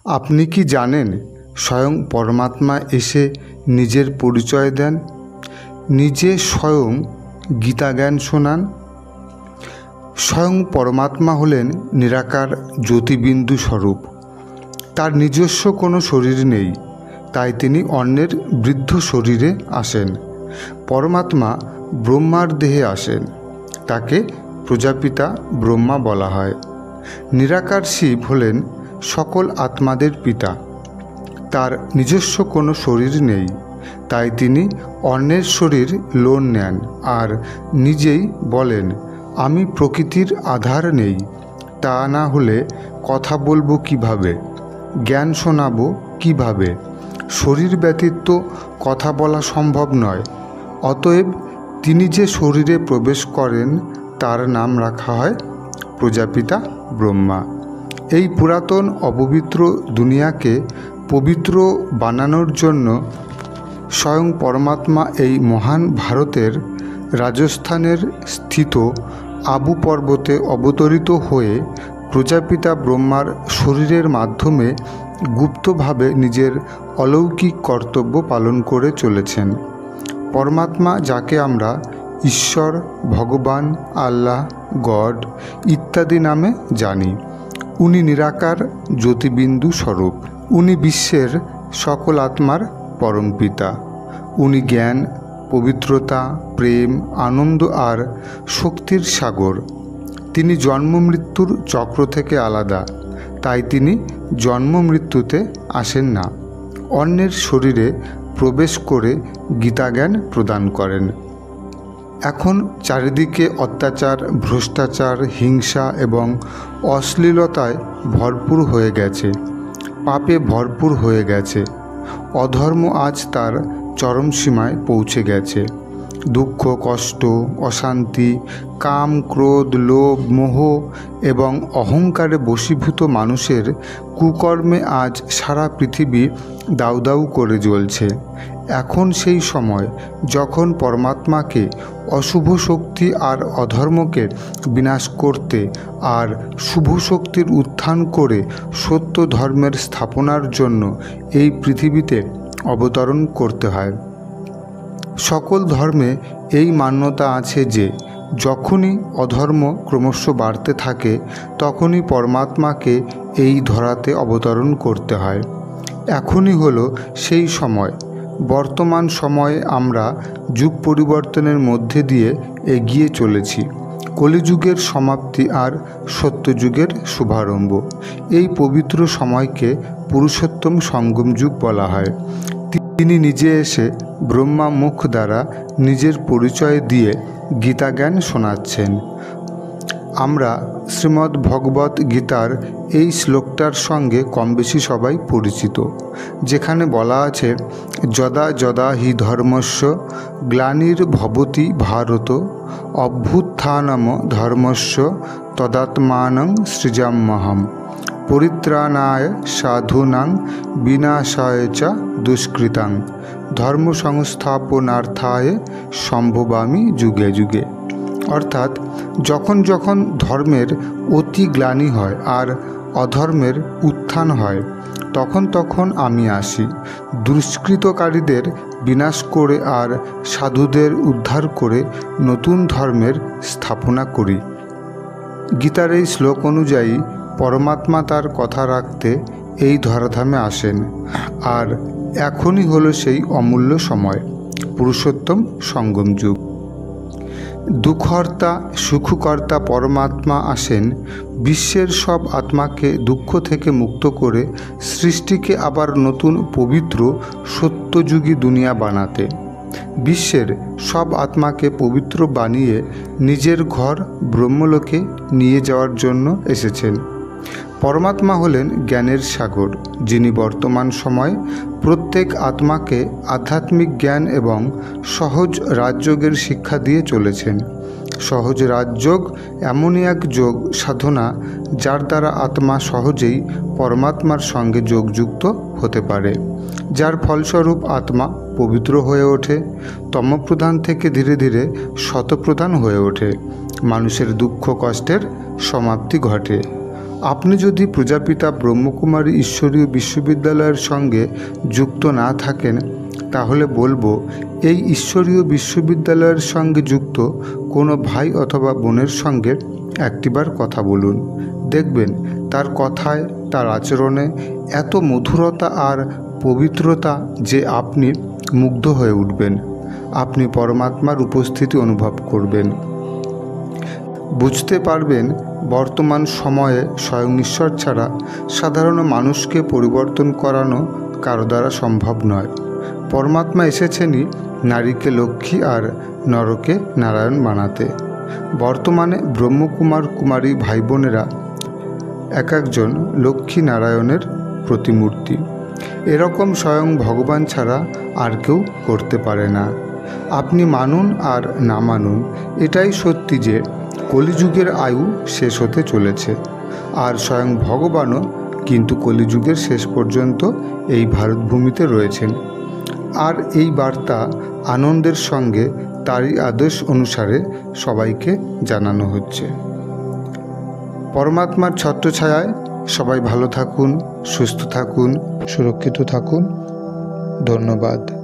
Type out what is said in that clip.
আপনি কি জানেন স্বয়ং পরমাত্মা এসে নিজের পরিচয় দেন, নিজে স্বয়ং গীতাজ্ঞান শোনান? স্বয়ং পরমাত্মা হলেন নিরাকার জ্যোতিবিন্দু স্বরূপ। তার নিজস্ব কোনো শরীর নেই, তাই তিনি অন্যের বৃদ্ধ শরীরে আসেন। পরমাত্মা ব্রহ্মার দেহে আসেন, তাকে প্রজাপিতা ব্রহ্মা বলা হয়। নিরাকার শিব হলেন সকল আত্মাদের পিতা। তার নিজস্ব কোনো শরীর নেই, তাই তিনি অন্যের শরীর লোন নেন আর নিজেই বলেন, আমি প্রকৃতির আধার নেই। তা না হলে কথা বলবো কিভাবে, জ্ঞান শোনাবো কিভাবে? শরীর ব্যতীত কথা বলা সম্ভব নয়। অতএব তিনি যে শরীরে প্রবেশ করেন তার নাম রাখা হয় প্রজাপিতা ব্রহ্মা। এই পুরাতন অপবিত্র দুনিয়াকে পবিত্র বানানোর জন্য স্বয়ং পরমাত্মা এই মহান ভারতের রাজস্থানের স্থিত আবু পর্বতে অবতরিত হয়ে প্রজাপিতা ব্রহ্মার শরীরের মাধ্যমে গুপ্তভাবে নিজের অলৌকিক কর্তব্য পালন করে চলেছেন। পরমাত্মা, যাকে আমরা ঈশ্বর, ভগবান, আল্লাহ, গড ইত্যাদি নামে জানি, উনি নিরাকার জ্যোতিবিন্দু স্বরূপ। উনি বিশ্বের সকল আত্মার পরম পিতা। উনি জ্ঞান, পবিত্রতা, প্রেম, আনন্দ আর শক্তির সাগর। তিনি জন্ম মৃত্যুর চক্র থেকে আলাদা, তাই তিনি জন্ম মৃত্যুতে আসেন না। অন্যের শরীরে প্রবেশ করে গীতাজ্ঞান প্রদান করেন। এখন চারিদিকে অত্যাচার, ভ্রষ্টাচার, হিংসা এবং অশ্লীলতায় ভরপুর হয়ে গেছে, পাপে ভরপুর হয়ে গেছে। অধর্ম আজ তার চরম সীমায় পৌঁছে গেছে। দুঃখ, কষ্ট, অশান্তি, কাম, ক্রোধ, লোভ, মোহ এবং অহংকারে বশীভূত মানুষের কুকর্মে আজ সারা পৃথিবী দাউ দাউ করে জ্বলছে। এখন সেই সময় যখন পরমাত্মাকে, অশুভ শক্তি আর অধর্মকে বিনাশ করতে আর শুভ শক্তির উত্থান করে সত্য ধর্মের স্থাপনার জন্য এই পৃথিবীতে অবতরণ করতে হয়। সকল ধর্মে এই মান্যতা আছে যে যখনই অধর্ম ক্রমশ বাড়তে থাকে তখনই পরমাত্মাকে এই ধরাতে অবতরণ করতে হয়। এখনই হলো সেই সময়। বর্তমান সময়ে আমরা যুগ পরিবর্তনের মধ্যে দিয়ে এগিয়ে চলেছি। কলিযুগের সমাপ্তি আর সত্যযুগের শুভারম্ভ। এই পবিত্র সময়কে পুরুষোত্তম সঙ্গম যুগ বলা হয়। তিনি নিজে এসে ব্রহ্মা মুখ দ্বারা নিজের পরিচয় দিয়ে গীতাজ্ঞান শোনাচ্ছেন। আমরা শ্রীমদ্ ভগবত গীতার এই শ্লোকটার সঙ্গে কম বেশি সবাই পরিচিত, যেখানে বলা আছে, যদা যদা হি ধর্মস্য গ্লানির্ভবতি ভারত অভ্যুত্থানম ধর্মস্য তদাত্মানং সৃজাম্যহম পরিত্রাণায় সাধূনাং বিনাশায় চ দুষ্কৃতাং ধর্ম সংস্থাপনার্থায় সম্ভবামি যুগে যুগে। অর্থাৎ যখন যখন ধর্মের অতি গ্লানি হয় আর অধর্মের উত্থান হয় তখন তখন আমি আসি, দুষ্কৃতকারীদের বিনাশ করে আর সাধুদের উদ্ধার করে নতুন ধর্মের স্থাপনা করি। গীতার এই শ্লোক অনুযায়ী পরমাত্মা তার কথা রাখতে এই ধরাধামে আসেন। আর এখনই হলো সেই অমূল্য সময়, পুরুষোত্তম সঙ্গম যুগ। দুঃখহর্তা, সুখকর্তা পরমাত্মা আসেন বিশ্বের সব আত্মাকে দুঃখ থেকে মুক্ত করে সৃষ্টিকে আবার নতুন পবিত্র সত্যযুগী দুনিয়া বানাতে। বিশ্বের সব আত্মাকে পবিত্র বানিয়ে নিজের ঘর ব্রহ্মলোকে নিয়ে যাওয়ার জন্য এসেছেন। পরমাত্মা হলেন জ্ঞানের সাগর, যিনি বর্তমান সময়ে প্রত্যেক আত্মাকে আধ্যাত্মিক জ্ঞান এবং সহজ রাজযোগের শিক্ষা দিয়ে চলেছেন। সহজ রাজযোগ এমনই এক যোগ সাধনা যার দ্বারা আত্মা সহজেই পরমাত্মার সঙ্গে যোগযুক্ত হতে পারে, যার ফলস্বরূপ আত্মা পবিত্র হয়ে ওঠে, তমপ্রধান থেকে ধীরে ধীরে শতপ্রধান হয়ে ওঠে, মানুষের দুঃখ কষ্টের সমাপ্তি ঘটে। আপনি যদি প্রজাপিতা ব্রহ্মকুমারী ঈশ্বরীয় বিশ্ববিদ্যালয়ের সঙ্গে যুক্ত না থাকেন, তাহলে বলবো এই ঈশ্বরীয় বিশ্ববিদ্যালয়ের সঙ্গে যুক্ত কোনো ভাই অথবা বোনের সঙ্গে একটিবার কথা বলুন। দেখবেন তার কথায়, তার আচরণে এত মধুরতা আর পবিত্রতা যে আপনি মুগ্ধ হয়ে উঠবেন। আপনি পরমাত্মার উপস্থিতি অনুভব করবেন। বুঝতে পারবেন বর্তমান সময়ে স্বয়ং ঈশ্বর ছাড়া সাধারণ মানুষকে পরিবর্তন করানো কারো দ্বারা সম্ভব নয়। পরমাত্মা এসেছেনই নারীকে লক্ষ্মী আর নরকে নারায়ণ বানাতে। বর্তমানে ব্রহ্মকুমার কুমারী ভাই বোনেরা এক একজন লক্ষ্মী নারায়ণের প্রতিমূর্তি। এরকম স্বয়ং ভগবান ছাড়া আর কেউ করতে পারে না। আপনি মানুন আর না মানুন, এটাই সত্যি যে কলিযুগের আয়ু শেষ হতে চলেছে, আর স্বয়ং ভগবানও কিন্তু কলিযুগের শেষ পর্যন্ত এই ভারতভূমিতে রয়েছেন। আর এই বার্তা আনন্দের সঙ্গে তারই আদেশ অনুসারে সবাইকে জানানো হচ্ছে। পরমাত্মার ছত্রছায়ায় সবাই ভালো থাকুন, সুস্থ থাকুন, সুরক্ষিত থাকুন। ধন্যবাদ।